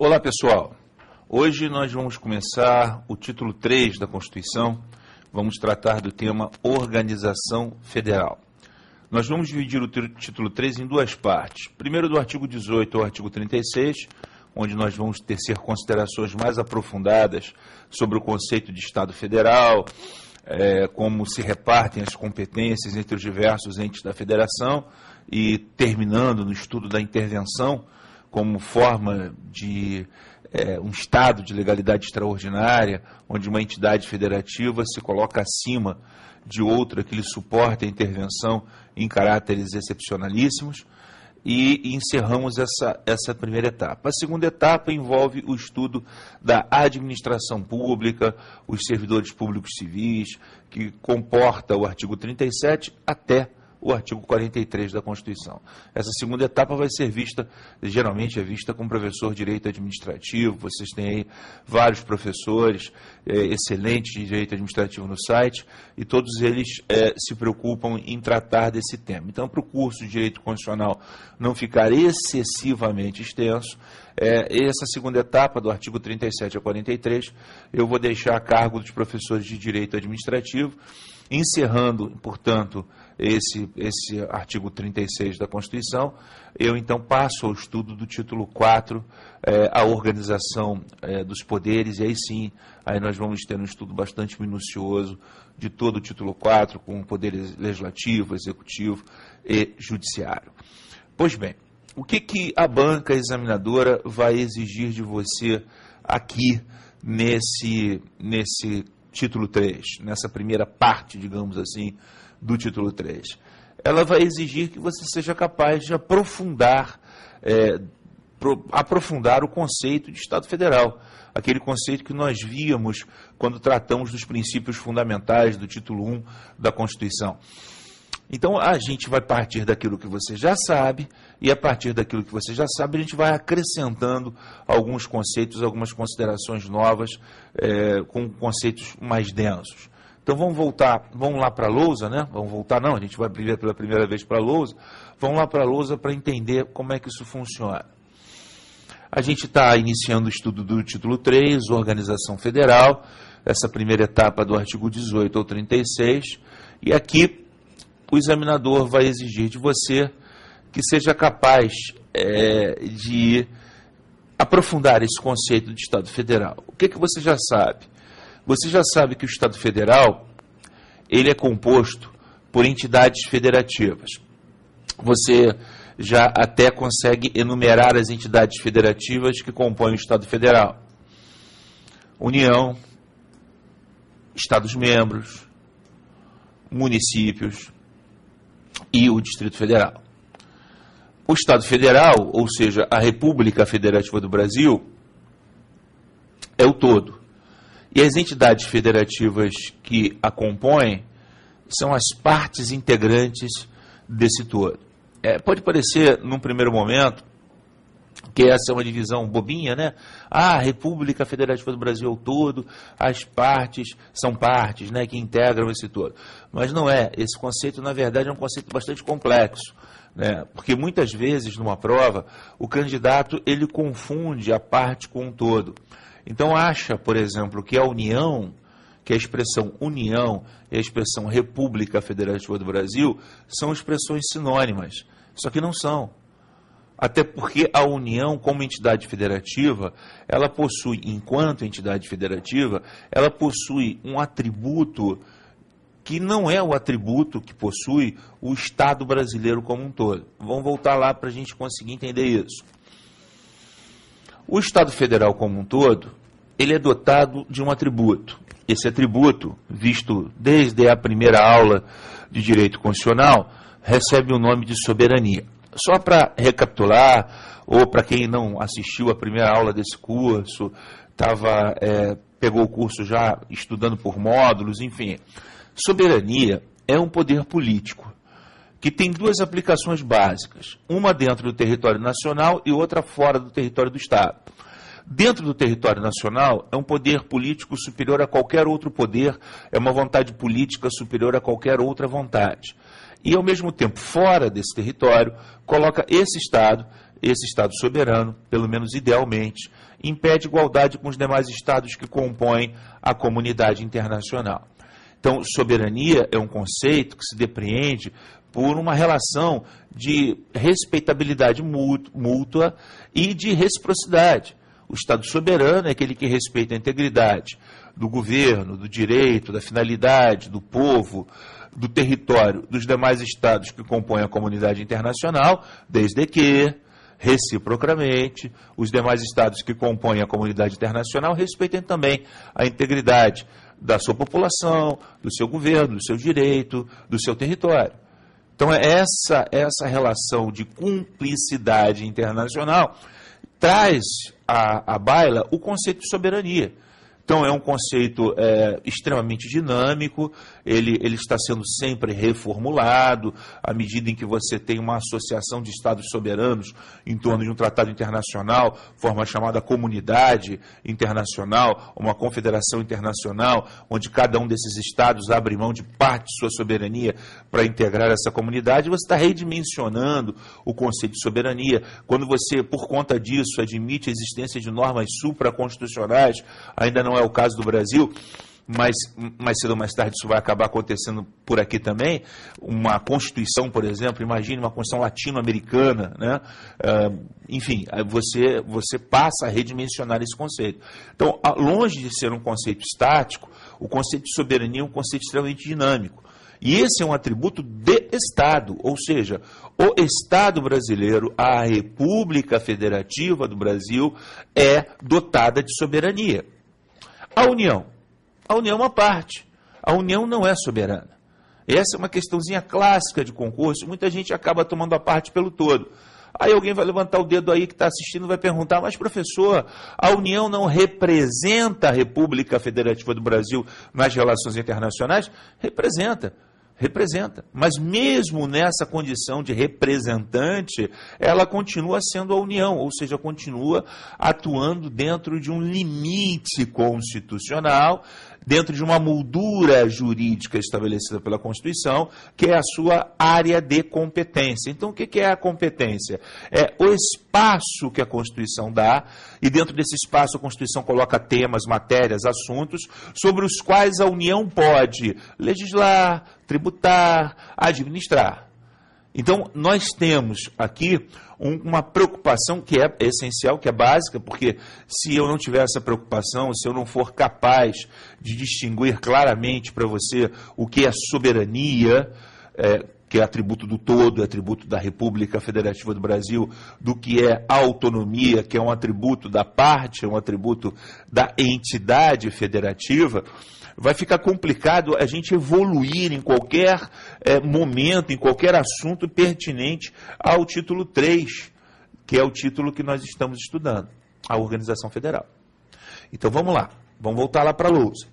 Olá, pessoal. Hoje nós vamos começar o título 3 da Constituição. Vamos tratar do tema Organização Federal. Nós vamos dividir o título 3 em duas partes. Primeiro do artigo 18 ao artigo 36, onde nós vamos tecer considerações mais aprofundadas sobre o conceito de Estado Federal, como se repartem as competências entre os diversos entes da federação e terminando no estudo da intervenção como forma de um Estado de legalidade extraordinária, onde uma entidade federativa se coloca acima de outra que lhe suporta a intervenção em caráteres excepcionalíssimos, e encerramos essa primeira etapa. A segunda etapa envolve o estudo da administração pública, os servidores públicos civis, que comporta o artigo 37 até o artigo 43 da Constituição. Essa segunda etapa vai ser vista, geralmente é vista com o professor de Direito Administrativo. Vocês têm aí vários professores excelentes de Direito Administrativo no site, e todos eles se preocupam em tratar desse tema. Então, para o curso de Direito Constitucional não ficar excessivamente extenso, essa segunda etapa, do artigo 37 a 43, eu vou deixar a cargo dos professores de Direito Administrativo, encerrando, portanto, esse artigo 36 da Constituição. Eu, então, passo ao estudo do título 4, a organização dos poderes, e aí sim, aí nós vamos ter um estudo bastante minucioso de todo o título 4, com o poder legislativo, executivo e judiciário. Pois bem, o que a banca examinadora vai exigir de você aqui nesse título 3, nessa primeira parte, digamos assim, do título 3? Ela vai exigir que você seja capaz de aprofundar o conceito de Estado Federal, aquele conceito que nós víamos quando tratamos dos princípios fundamentais do título 1 da Constituição. Então, a gente vai partir daquilo que você já sabe, e a partir daquilo que você já sabe, a gente vai acrescentando alguns conceitos, algumas considerações novas, com conceitos mais densos. Então, vamos lá para a lousa, né? A gente vai pela primeira vez para a lousa. Vamos lá para a lousa para entender como é que isso funciona. A gente está iniciando o estudo do título 3, Organização Federal, essa primeira etapa do artigo 18 ao 36, e aqui o examinador vai exigir de você que seja capaz de aprofundar esse conceito de Estado Federal. O que você já sabe? Você já sabe que o Estado Federal ele é composto por entidades federativas. Você já até consegue enumerar as entidades federativas que compõem o Estado Federal: União, Estados-membros, municípios e o Distrito Federal. O Estado Federal, ou seja, a República Federativa do Brasil, é o todo. E as entidades federativas que a compõem são as partes integrantes desse todo. Pode parecer, num primeiro momento, que essa é uma divisão bobinha, né? A República Federativa do Brasil é o todo, as partes são partes, né, que integram esse todo. Mas não é. Esse conceito, na verdade, é um conceito bastante complexo, né? Porque muitas vezes, numa prova, o candidato ele confunde a parte com o todo. Então acha, por exemplo, que a União, que a expressão União e a expressão República Federativa do Brasil são expressões sinônimas. Só que não são. Até porque a União, como entidade federativa, ela possui, enquanto entidade federativa, ela possui um atributo que não é o atributo que possui o Estado brasileiro como um todo. Vamos voltar lá para a gente conseguir entender isso. O Estado Federal como um todo, ele é dotado de um atributo. Esse atributo, visto desde a primeira aula de Direito Constitucional, recebe o nome de soberania. Só para recapitular, ou para quem não assistiu à primeira aula desse curso, pegou o curso já estudando por módulos, enfim. Soberania é um poder político que tem duas aplicações básicas, uma dentro do território nacional e outra fora do território do Estado. Dentro do território nacional, é um poder político superior a qualquer outro poder, é uma vontade política superior a qualquer outra vontade. e, ao mesmo tempo, fora desse território, coloca esse Estado soberano, pelo menos idealmente, em pé de igualdade com os demais Estados que compõem a comunidade internacional. Então, soberania é um conceito que se depreende por uma relação de respeitabilidade mútua e de reciprocidade. O Estado soberano é aquele que respeita a integridade do governo, do direito, da finalidade, do povo, do território, dos demais Estados que compõem a comunidade internacional, desde que, reciprocamente, os demais Estados que compõem a comunidade internacional respeitem também a integridade da sua população, do seu governo, do seu direito, do seu território. Então, essa relação de cumplicidade internacional traz à baila o conceito de soberania. Então, é um conceito extremamente dinâmico, ele está sendo sempre reformulado, à medida em que você tem uma associação de Estados soberanos em torno de um tratado internacional, forma chamada comunidade internacional, uma confederação internacional, onde cada um desses Estados abre mão de parte de sua soberania para integrar essa comunidade, você está redimensionando o conceito de soberania. Quando você, por conta disso, admite a existência de normas supraconstitucionais, ainda não é o caso do Brasil, mas mais cedo ou mais tarde isso vai acabar acontecendo por aqui também. Uma Constituição, por exemplo, imagine uma Constituição latino-americana, né? Enfim, você passa a redimensionar esse conceito. Então, longe de ser um conceito estático, o conceito de soberania é um conceito extremamente dinâmico. E esse é um atributo de Estado, ou seja, o Estado brasileiro, a República Federativa do Brasil, é dotada de soberania. A União é uma parte. A União não é soberana. Essa é uma questãozinha clássica de concurso. Muita gente acaba tomando a parte pelo todo. Aí alguém vai levantar o dedo aí que está assistindo e vai perguntar, mas professor, a União não representa a República Federativa do Brasil nas relações internacionais? Representa. Mas mesmo nessa condição de representante, ela continua sendo a União, ou seja, continua atuando dentro de um limite constitucional, dentro de uma moldura jurídica estabelecida pela Constituição, que é a sua área de competência. Então, o que é a competência? É o espaço que a Constituição dá, e dentro desse espaço a Constituição coloca temas, matérias, assuntos, sobre os quais a União pode legislar, tributar, administrar. Então, nós temos aqui uma preocupação que é essencial, que é básica, porque se eu não tiver essa preocupação, se eu não for capaz de distinguir claramente para você o que é soberania, que é atributo do todo, é atributo da República Federativa do Brasil, do que é autonomia, que é um atributo da parte, é um atributo da entidade federativa, vai ficar complicado a gente evoluir em qualquer momento, em qualquer assunto pertinente ao título 3, que é o título que nós estamos estudando, a Organização Federal. Então vamos lá, vamos voltar lá para a lousa.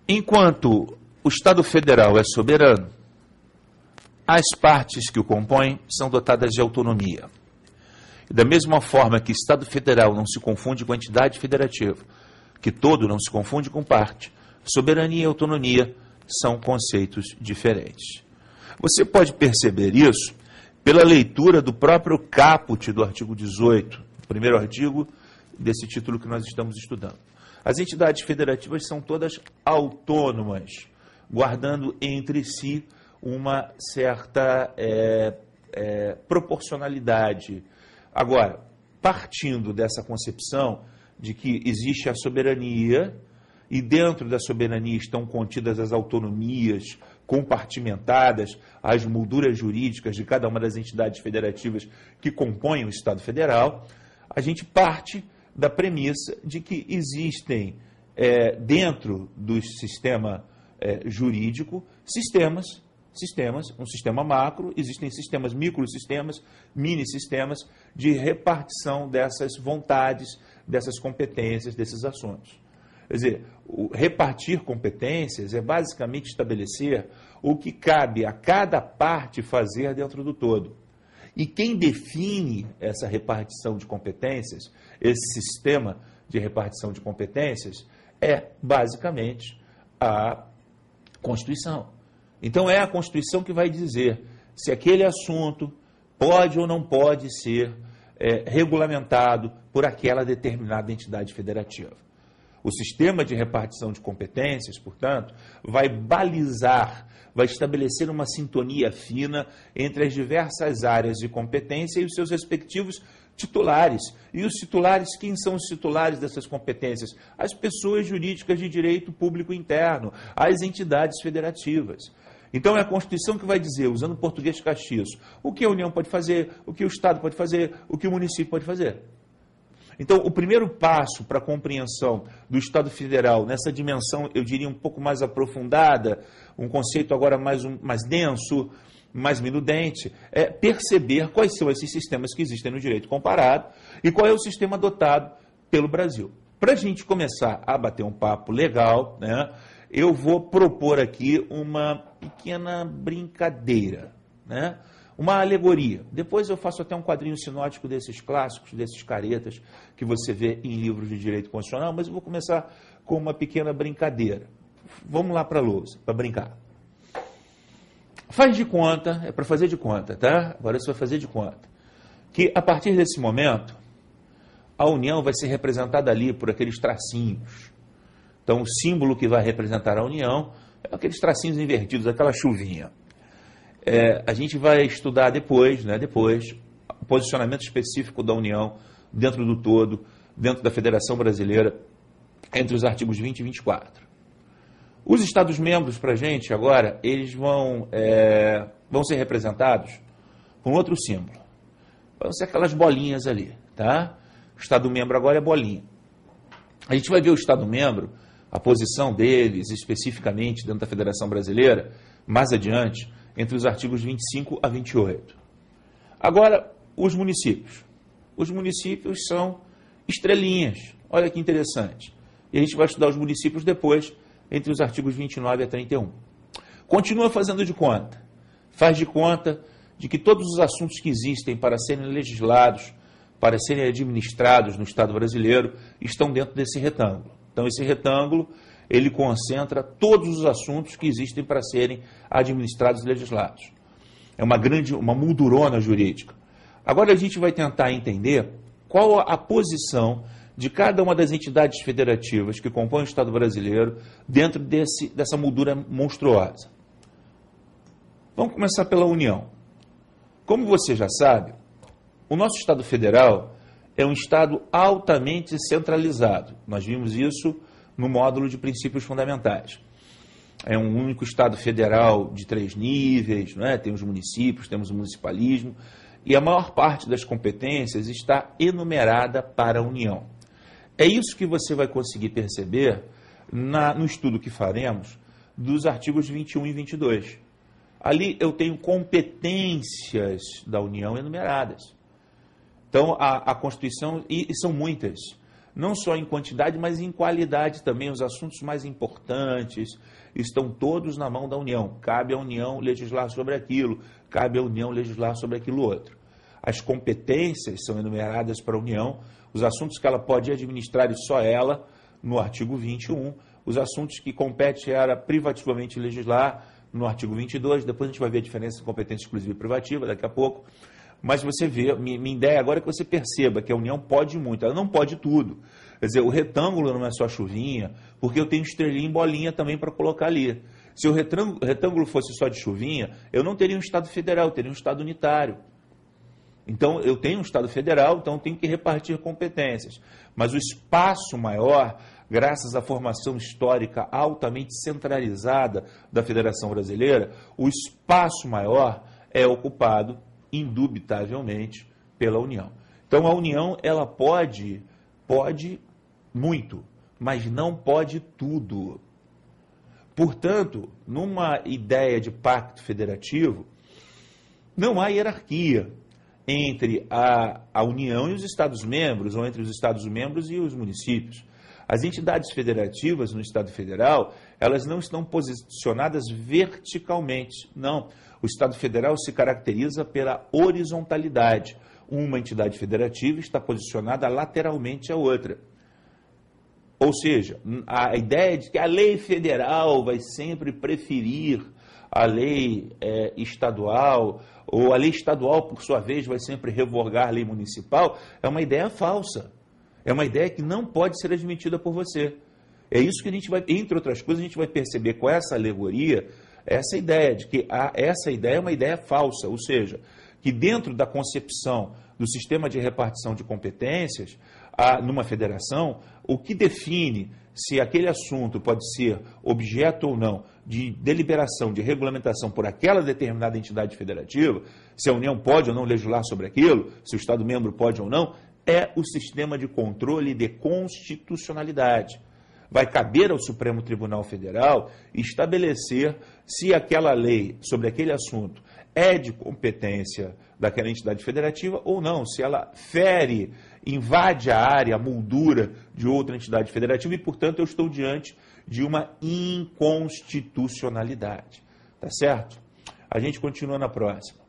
Enquanto o Estado Federal é soberano, as partes que o compõem são dotadas de autonomia. E da mesma forma que Estado Federal não se confunde com entidade federativa, que todo não se confunde com parte, soberania e autonomia são conceitos diferentes. Você pode perceber isso pela leitura do próprio caput do artigo 18, o primeiro artigo desse título que nós estamos estudando. As entidades federativas são todas autônomas, guardando entre si uma certa proporcionalidade. Agora, partindo dessa concepção de que existe a soberania e dentro da soberania estão contidas as autonomias compartimentadas, as molduras jurídicas de cada uma das entidades federativas que compõem o Estado Federal, a gente parte da premissa de que existem dentro do sistema jurídico sistemas, um sistema macro, existem sistemas, microsistemas, mini-sistemas de repartição dessas vontades, dessas competências, desses assuntos. Quer dizer, repartir competências é basicamente estabelecer o que cabe a cada parte fazer dentro do todo. E quem define essa repartição de competências, esse sistema de repartição de competências, é basicamente a Constituição. Então é a Constituição que vai dizer se aquele assunto pode ou não pode ser regulamentado por aquela determinada entidade federativa. O sistema de repartição de competências, portanto, vai balizar, vai estabelecer uma sintonia fina entre as diversas áreas de competência e os seus respectivos titulares. E os titulares, quem são os titulares dessas competências? As pessoas jurídicas de direito público interno, as entidades federativas. Então é a Constituição que vai dizer, usando o português castiço, o que a União pode fazer, o que o Estado pode fazer, o que o município pode fazer. Então, o primeiro passo para a compreensão do Estado Federal, nessa dimensão, eu diria, um pouco mais aprofundada, um conceito agora mais denso, mais minudente, é perceber quais são esses sistemas que existem no direito comparado e qual é o sistema adotado pelo Brasil. Para a gente começar a bater um papo legal, né, eu vou propor aqui uma pequena brincadeira, né? Uma alegoria. Depois eu faço até um quadrinho sinótico desses clássicos, desses caretas que você vê em livros de direito constitucional, mas eu vou começar com uma pequena brincadeira. Vamos lá para a lousa, para brincar. Faz de conta, é para fazer de conta, tá? Agora você vai fazer de conta, que a partir desse momento, a União vai ser representada ali por aqueles tracinhos. Então o símbolo que vai representar a União é aqueles tracinhos invertidos, aquela chuvinha. A gente vai estudar depois, o posicionamento específico da União dentro do todo, dentro da Federação Brasileira, entre os artigos 20 e 24. Os Estados-membros, para a gente, agora, eles vão ser representados com outro símbolo. Vão ser aquelas bolinhas ali, tá? O Estado-membro agora é bolinha. A gente vai ver o Estado-membro, a posição deles, especificamente dentro da Federação Brasileira, mais adiante, entre os artigos 25 a 28. Agora, os municípios. Os municípios são estrelinhas. Olha que interessante. E a gente vai estudar os municípios depois, entre os artigos 29 a 31. Continua fazendo de conta. Faz de conta de que todos os assuntos que existem para serem legislados, para serem administrados no Estado brasileiro, estão dentro desse retângulo. Então, esse retângulo, ele concentra todos os assuntos que existem para serem administrados e legislados. É uma moldurona jurídica. Agora a gente vai tentar entender qual a posição de cada uma das entidades federativas que compõem o Estado brasileiro dentro dessa moldura monstruosa. Vamos começar pela União. Como você já sabe, o nosso Estado Federal é um Estado altamente centralizado. Nós vimos isso no módulo de princípios fundamentais. É um único Estado federal de 3 níveis, não é? Tem os municípios, temos o municipalismo, e a maior parte das competências está enumerada para a União. É isso que você vai conseguir perceber no estudo que faremos dos artigos 21 e 22. Ali eu tenho competências da União enumeradas. Então, a Constituição, e são muitas, não só em quantidade, mas em qualidade também. Os assuntos mais importantes estão todos na mão da União. Cabe à União legislar sobre aquilo, cabe à União legislar sobre aquilo outro. As competências são enumeradas para a União, os assuntos que ela pode administrar e só ela, no artigo 21, os assuntos que compete ela privativamente legislar, no artigo 22, depois a gente vai ver a diferença entre competência exclusiva e privativa, daqui a pouco. Mas você vê, minha ideia agora é que você perceba que a União pode muito, ela não pode tudo. Quer dizer, o retângulo não é só chuvinha, porque eu tenho estrelinha e bolinha também para colocar ali. Se o retângulo fosse só de chuvinha, eu não teria um Estado federal, eu teria um Estado unitário. Então, eu tenho um Estado federal, então eu tenho que repartir competências. Mas o espaço maior, graças à formação histórica altamente centralizada da Federação Brasileira, o espaço maior é ocupado indubitavelmente pela União. Então a União, ela pode muito, mas não pode tudo. Portanto, numa ideia de pacto federativo, não há hierarquia entre a União e os Estados-membros, ou entre os Estados-membros e os municípios. As entidades federativas no Estado Federal, elas não estão posicionadas verticalmente, não. O Estado Federal se caracteriza pela horizontalidade. Uma entidade federativa está posicionada lateralmente à outra. Ou seja, a ideia de que a lei federal vai sempre preferir a lei estadual, ou a lei estadual, por sua vez, vai sempre revogar a lei municipal, é uma ideia falsa. É uma ideia que não pode ser admitida por você. É isso que a gente vai, entre outras coisas, a gente vai perceber com essa alegoria, essa ideia de que essa ideia é uma ideia falsa, ou seja, que dentro da concepção do sistema de repartição de competências, numa federação, o que define se aquele assunto pode ser objeto ou não de deliberação, de regulamentação por aquela determinada entidade federativa, se a União pode ou não legislar sobre aquilo, se o Estado-membro pode ou não, é o sistema de controle de constitucionalidade. Vai caber ao Supremo Tribunal Federal estabelecer se aquela lei sobre aquele assunto é de competência daquela entidade federativa ou não, se ela fere, invade a área, a moldura de outra entidade federativa e, portanto, eu estou diante de uma inconstitucionalidade. Tá certo? A gente continua na próxima.